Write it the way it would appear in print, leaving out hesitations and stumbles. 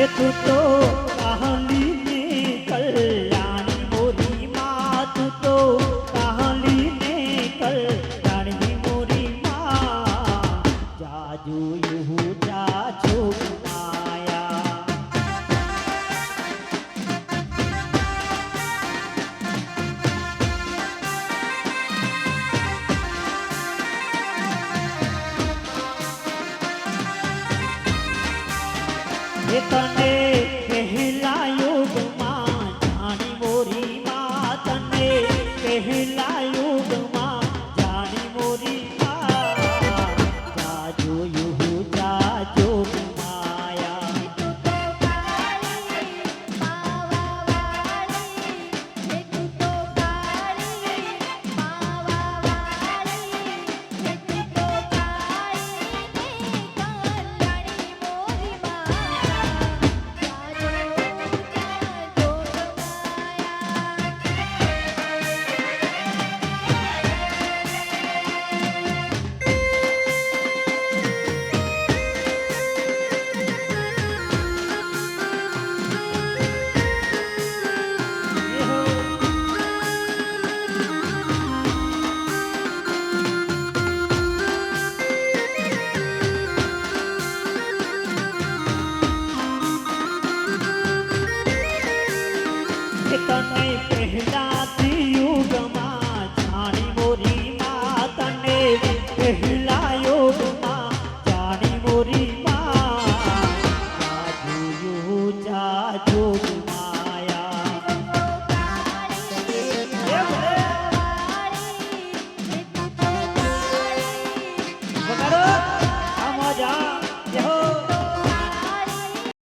ये तू तो कहानी ने कल्याणी मोरी माँ तू तो कहानी ने कल्याणी मोरी माँ जाजू यूं जाजू माया ये तने पहला युग माँ जानी मोरी माँ तने पहला युग माँ जानी मोरी माँ जाजो युहु जाजो माया तने पहला युग माँ